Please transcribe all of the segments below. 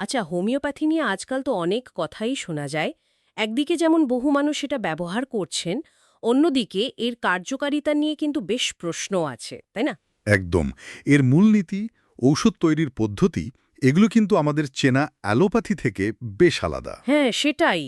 আচ্ছা, হোমিওপ্যাথি নিয়ে আজকাল তো অনেক কথাই শোনা যায়। একদিকে যেমন বহু মানুষ এটা ব্যবহার করছেন, অন্যদিকে এর কার্যকারিতা নিয়ে কিন্তু বেশ প্রশ্ন আছে, তাই না? একদম। এর মূলনীতি, ঔষধ তৈরির পদ্ধতি, এগুলো কিন্তু আমাদের চেনা অ্যালোপ্যাথি থেকে বেশ আলাদা। হ্যাঁ, সেটাই।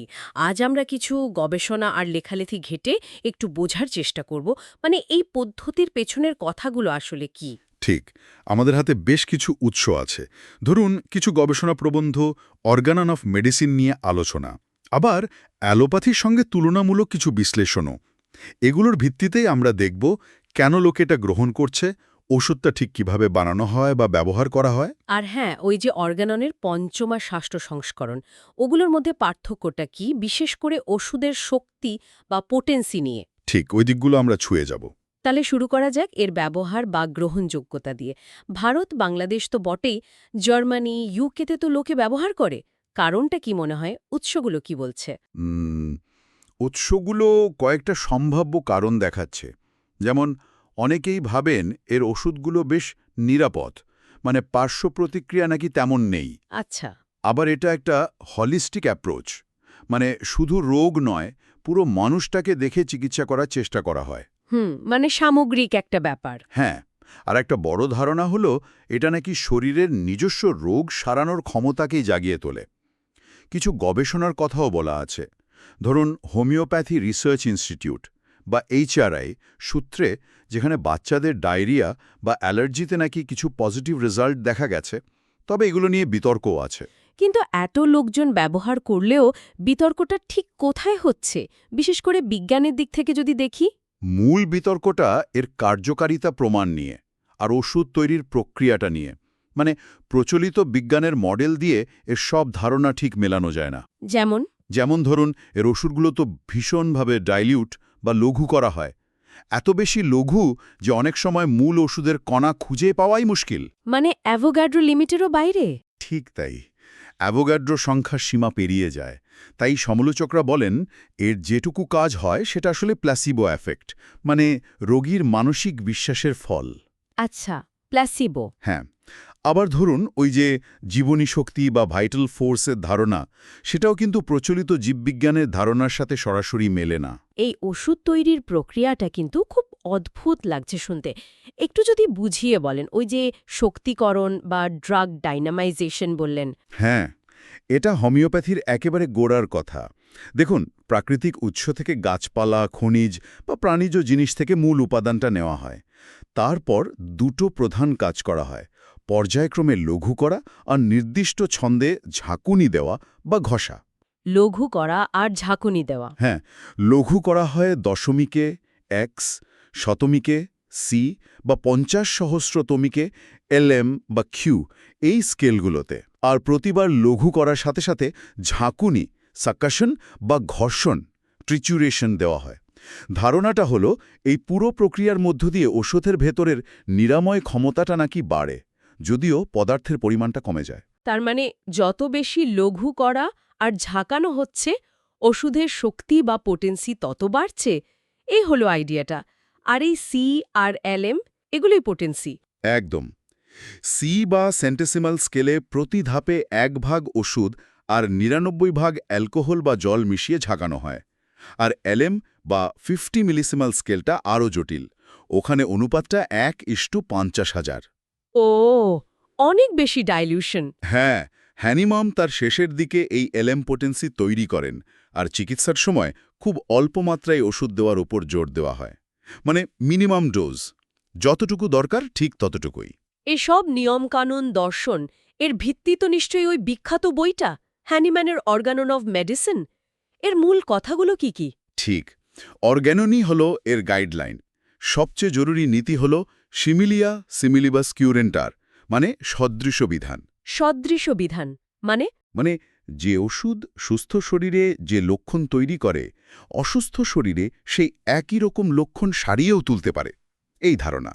আজ আমরা কিছু গবেষণা আর লেখালেখি ঘেঁটে একটু বোঝার চেষ্টা করব, মানে এই পদ্ধতির পেছনের কথাগুলো আসলে কি। ঠিক। আমাদের হাতে বেশ কিছু উৎস আছে। ধরুন কিছু গবেষণা প্রবন্ধ, অর্গানন অফ মেডিসিন নিয়ে আলোচনা। আবার অ্যালোপ্যাথির সঙ্গে তুলনামূলক কিছু বিশ্লেষণও। এগুলোর ভিত্তিতেই আমরা দেখব কেন লোকে এটা গ্রহণ করছে, ওষুধটা ঠিক কিভাবে বানানো হয় বা ব্যবহার করা হয়। আর হ্যাঁ, ওই যে অর্গাননের পঞ্চম আর ষষ্ঠ সংস্করণ, ওগুলোর মধ্যে পার্থক্যটা কি, বিশেষ করে ওষুধের শক্তি বা পোটেন্সি নিয়ে। ঠিক, ওই দিকগুলো আমরা ছুঁয়ে যাব। তাহলে শুরু করা যাক এর ব্যবহার বা গ্রহণযোগ্যতা দিয়ে। ভারত, বাংলাদেশ তো বটেই, জার্মানি, ইউকেতে তো লোকে ব্যবহার করে। কারণটা কি মনে হয়? উৎসগুলো কি বলছে? উম, উৎসগুলো কয়েকটা সম্ভাব্য কারণ দেখাচ্ছে। যেমন অনেকেই ভাবেন এর ওষুধগুলো বেশ নিরাপদ, মানে পার্শ্ব প্রতিক্রিয়া নাকি তেমন নেই। আচ্ছা। আবার এটা একটা হলিস্টিক অ্যাপ্রোচ, মানে শুধু রোগ নয়, পুরো মানুষটাকে দেখে চিকিৎসা করার চেষ্টা করা হয়। মানে সামগ্রিক একটা ব্যাপার। হ্যাঁ, আর একটা বড় ধারণা হলো এটা নাকি শরীরের নিজস্ব রোগ সারানোর ক্ষমতাকেই জাগিয়ে তোলে। কিছু গবেষণার কথাও বলা আছে। ধরুন হোমিওপ্যাথি রিসার্চ ইনস্টিটিউট বা HRI সূত্রে, যেখানে বাচ্চাদের ডায়রিয়া বা অ্যালার্জিতে নাকি কিছু পজিটিভ রেজাল্ট দেখা গেছে। তবে এগুলো নিয়ে বিতর্কও আছে। কিন্তু এত লোকজন ব্যবহার করলেও বিতর্কটা ঠিক কোথায় হচ্ছে, বিশেষ করে বিজ্ঞানের দিক থেকে যদি দেখি? মূল বিতর্কটা এর কার্যকারিতা প্রমাণ নিয়ে আর ওষুধ তৈরির প্রক্রিয়াটা নিয়ে। মানে প্রচলিত বিজ্ঞানের মডেল দিয়ে এর সব ধারণা ঠিক মেলানো যায় না। যেমন? যেমন ধরুন এর ওষুধগুলো তো ভীষণভাবে ডাইলিউট বা লঘু করা হয়। এত বেশি লঘু যে অনেক সময় মূল ওষুধের কণা খুঁজে পাওয়াই মুশকিল। মানে অ্যাভোগাড্রো লিমিটেরও বাইরে? ঠিক তাই। অ্যাভোগাড্রো সংখ্যার সীমা পেরিয়ে যায়। তাই সমালোচকরা বলেন এর যেটুকু কাজ হয় সেটা আসলে প্ল্যাসিবো এফেক্ট, মানে রোগীর মানসিক বিশ্বাসের ফল। আচ্ছা, প্ল্যাসিবো। হ্যাঁ। আবার ধরুন ওই যে জীবনী শক্তি বা ভাইটাল ফোর্সের ধারণা, সেটাও কিন্তু প্রচলিত জীববিজ্ঞানের ধারণার সাথে সরাসরি মেলে না। এই ওষুধ তৈরির প্রক্রিয়াটা কিন্তু খুব অদ্ভুত লাগছে শুনতে। একটু যদি বুঝিয়ে বলেন, ওই যে শক্তিকরণ বা ড্রাগ ডাইনামাইজেশন বললেন। হ্যাঁ, এটা হোমিওপ্যাথির একেবারে গোড়ার কথা। দেখুন, প্রাকৃতিক উৎস থেকে গাছপালা, খনিজ বা প্রাণীজ জিনিস থেকে মূল উপাদানটা নেওয়া হয়। তারপর দুটো প্রধান কাজ করা হয়: পর্যায়ক্রমে লঘু করা আর নির্দিষ্ট ছন্দে ঝাঁকুনি দেওয়া বা ঘষা। লঘু করা আর ঝাঁকুনি দেওয়া। হ্যাঁ, লঘু করা হয় দশমিকে এক্স, শতমিকে সি বা 50 সহস্রতমিকে LM বা কিউ, এই স্কেলগুলোতে। আর প্রতিবার লঘু করার সাথে সাথে ঝাঁকুনি, সাকাশন বা ঘর্ষণ, ট্রিচুরেশন দেওয়া হয়। ধারণাটা হলো এই পুরো প্রক্রিয়ার মধ্য দিয়ে ওষুধের ভেতরের নিরাময় ক্ষমতাটা নাকি বাড়ে, যদিও পদার্থের পরিমাণটা কমে যায়। তার মানে যত বেশি লঘু করা আর ঝাঁকানো হচ্ছে, ওষুধের শক্তি বা পোটেন্সি তত বাড়ছে। এই হলো আইডিয়াটা। আর এই সি আর LM, এগুলোই পোটেন্সি। একদম। সি বা সেন্টেসিমাল স্কেলে প্রতি ধাপে 1 ভাগ ওষুধ আর 99 ভাগ অ্যালকোহল বা জল মিশিয়ে ঝাঁকানো হয়। আর LM বা 50 মিলিসিমাল স্কেলটা আরও জটিল। ওখানে অনুপাতটা 1:50,000। ও, অনেক বেশি ডাইলিউশন। হ্যাঁ, হ্যানিমাম তার শেষের দিকে এই LM পোটেন্সি তৈরি করেন, আর চিকিৎসার সময় খুব অল্প মাত্রায় ওষুধ দেওয়ার উপর জোর দেওয়া হয়। মানে মিনিমাম ডোজ, যতটুকু দরকার ঠিক ততটুকুই। এসব নিয়মকানুন, দর্শন, এর ভিত্তি তো নিশ্চয়ই ওই বিখ্যাত বইটা, হ্যানিম্যানের অর্গানন অফ মেডিসিন। এর মূল কথাগুলো কি কি? ঠিক। অর্গ্যাননই হল এর গাইডলাইন। সবচেয়ে জরুরি নীতি হল সিমিলিয়া সিমিলিবাস কিউরেন্টার, মানে সদৃশ বিধান। সদৃশ বিধান মানে? মানে যে ওষুধ সুস্থ শরীরে যে লক্ষণ তৈরি করে, অসুস্থ শরীরে সেই একই রকম লক্ষণ সারিয়েও তুলতে পারে, এই ধারণা।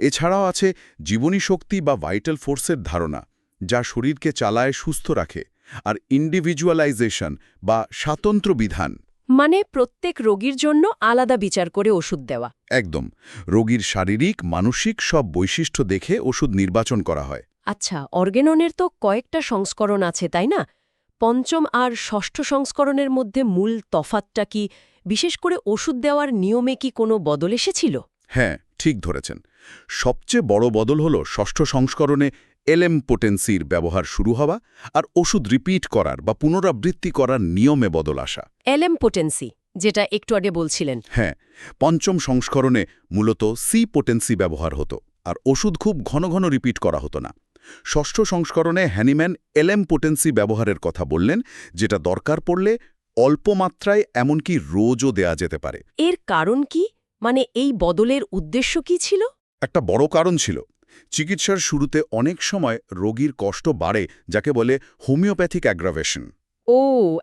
এছাড়াও আছে জীবনী শক্তি বা ভাইটাল ফোর্সের ধারণা, যা শরীরকে চালায়, সুস্থ রাখে। আর ইন্ডিভিজুয়ালাইজেশন বা স্বাতন্ত্র্য বিধান, মানে প্রত্যেক রোগীর জন্য আলাদা বিচার করে ওষুধ দেওয়া। একদম। রোগীর শারীরিক, মানসিক সব বৈশিষ্ট্য দেখে ওষুধ নির্বাচন করা হয়। আচ্ছা, অর্গেননের তো কয়েকটা সংস্করণ আছে, তাই না? পঞ্চম আর ষষ্ঠ সংস্করণের মধ্যে মূল তফাৎটা কি, বিশেষ করে ওষুধ দেওয়ার নিয়মে কি কোনো বদল এসেছিল? হ্যাঁ, ঠিক ধরেছেন। সবচেয়ে বড় বদল হল ষষ্ঠ সংস্করণে এলএম পোটেন্সির ব্যবহার শুরু হওয়া আর ওষুধ রিপিট করার বা পুনরাবৃত্তি করার নিয়মে বদল আসা। এলএম পোটেন্সি, যেটা একটু আগে বলছিলেন। হ্যাঁ, পঞ্চম সংস্করণে মূলত সি পোটেন্সি ব্যবহার হতো আর ওষুধ খুব ঘন ঘন রিপিট করা হতো না। ষষ্ঠ সংস্করণে হ্যানিম্যান এলএম পোটেন্সি ব্যবহারের কথা বললেন, যেটা দরকার পড়লে অল্প মাত্রায় এমনকি রোজও দেয়া যেতে পারে। এর কারণ কি? মানে এই বদলের উদ্দেশ্য কি ছিল? একটা বড় কারণ ছিল, চিকিৎসার শুরুতে অনেক সময় রোগীর কষ্ট বাড়ে, যাকে বলে হোমিওপ্যাথিক অ্যাগ্রাভেশন। ও,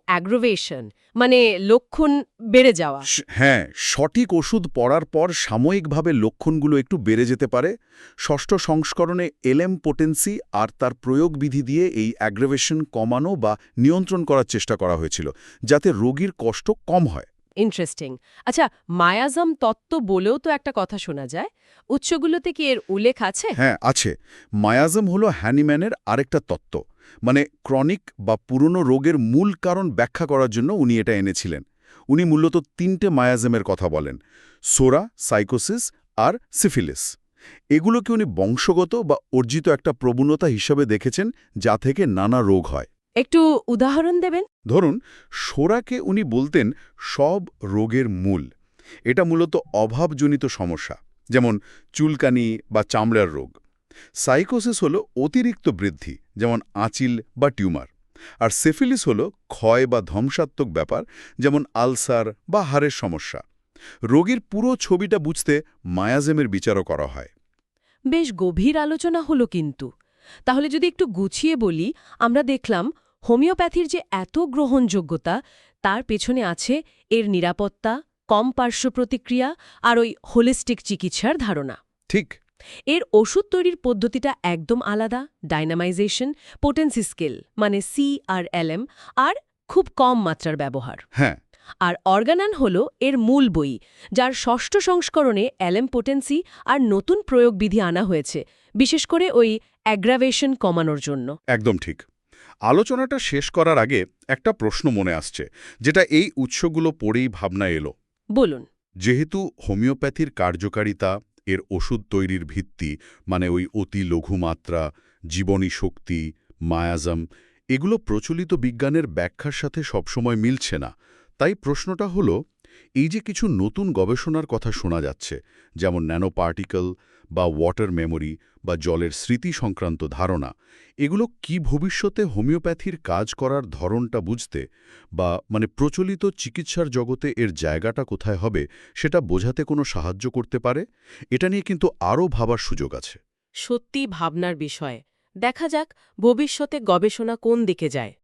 অ্যাগ্রোভেশন, মানে লক্ষণ বেড়ে যাওয়া। হ্যাঁ, সঠিক ওষুধ পড়ার পর সাময়িকভাবে লক্ষণগুলো একটু বেড়ে যেতে পারে। ষষ্ঠ সংস্করণে এলএম পোটেন্সি আর তার প্রয়োগবিধি দিয়ে এই অ্যাগ্রাভেশন কমানো বা নিয়ন্ত্রণ করার চেষ্টা করা হয়েছিল, যাতে রোগীর কষ্ট কম হয়। ইন্টারেস্টিং। আচ্ছা, মায়াজম তত্ত্ব বলেও তো একটা কথা শোনা যায়। উৎসগুলোতে কি এর উল্লেখ আছে? হ্যাঁ, আছে। মায়াজম হলো হ্যানিম্যানের আরেকটা তত্ত্ব, মানে ক্রনিক বা পুরনো রোগের মূল কারণ ব্যাখ্যা করার জন্য উনি এটা এনেছিলেন। উনি মূলত 3টে মায়াজমের কথা বলেন: সোরা, সাইকোসিস আর সিফিলিস। এগুলোকে উনি বংশগত বা অর্জিত একটা প্রবণতা হিসাবে দেখেছেন, যা থেকে নানা রোগ হয়। একটু উদাহরণ দেবেন? ধরুন, সোরাকে উনি বলতেন সব রোগের মূল। এটা মূলত অভাবজনিত সমস্যা, যেমন চুলকানি বা চামড়ার রোগ। সাইকোসিস হলো অতিরিক্ত বৃদ্ধি, যেমন আঁচিল বা টিউমার। আর সিফিলিস হলো ক্ষয় বা ধ্বংসাত্মক ব্যাপার, যেমন আলসার বা হাড়ের সমস্যা। রোগীর পুরো ছবিটা বুঝতে মায়াজেমের বিচারও করা হয়। বেশ গভীর আলোচনা হলো কিন্তু। তাহলে যদি একটু গুছিয়ে বলি, আমরা দেখলাম হোমিওপ্যাথির যে এত গ্রহণযোগ্যতা, তার পেছনে আছে এর নিরাপত্তা, কম পার্শ্ব প্রতিক্রিয়া আর ওই হোলিস্টিক চিকিৎসার ধারণা। ঠিক। এর ওষুধ তৈরির পদ্ধতিটা একদম আলাদা, ডাইনামাইজেশন, পোটেন্সি স্কেল মানে সি আর এলএম, আর খুব কম মাত্রার ব্যবহার। হ্যাঁ, আর অর্গানান হল এর মূল বই, যার ষষ্ঠ সংস্করণে এলএম পোটেন্সি আর নতুন প্রয়োগবিধি আনা হয়েছে, বিশেষ করে ওই অ্যাগ্রাভেশন কমানোর জন্য। একদম ঠিক। আলোচনাটা শেষ করার আগে একটা প্রশ্ন মনে আসছে, যেটা এই উৎসগুলো পড়েই ভাবনা এলো। বলুন। যেহেতু হোমিওপ্যাথির কার্যকারিতা, এর ওষুধ তৈরির ভিত্তি, মানে ওই অতি লঘুমাত্রা, জীবনী শক্তি, মায়াজম, এগুলো প্রচলিত বিজ্ঞানের ব্যাখ্যার সাথে সবসময় মিলছে না, তাই প্রশ্নটা হলো, এই যে কিছু নতুন গবেষণার কথা শোনা যাচ্ছে, যেমন ন্যানো পার্টিকেল বা ওয়াটার মেমোরি বা জলের স্মৃতি সংক্রান্ত ধারণা, এগুলো কি ভবিষ্যতে হোমিওপ্যাথির কাজ করার ধরনটা বুঝতে বা মানে প্রচলিত চিকিৎসার জগতে এর জায়গাটা কোথায় হবে সেটা বোঝাতে কোনো সাহায্য করতে পারে? এটা নিয়ে কিন্তু আরও ভাবার সুযোগ আছে। সত্যি ভাবনার বিষয়। দেখা যাক ভবিষ্যতে গবেষণা কোন দিকে যায়।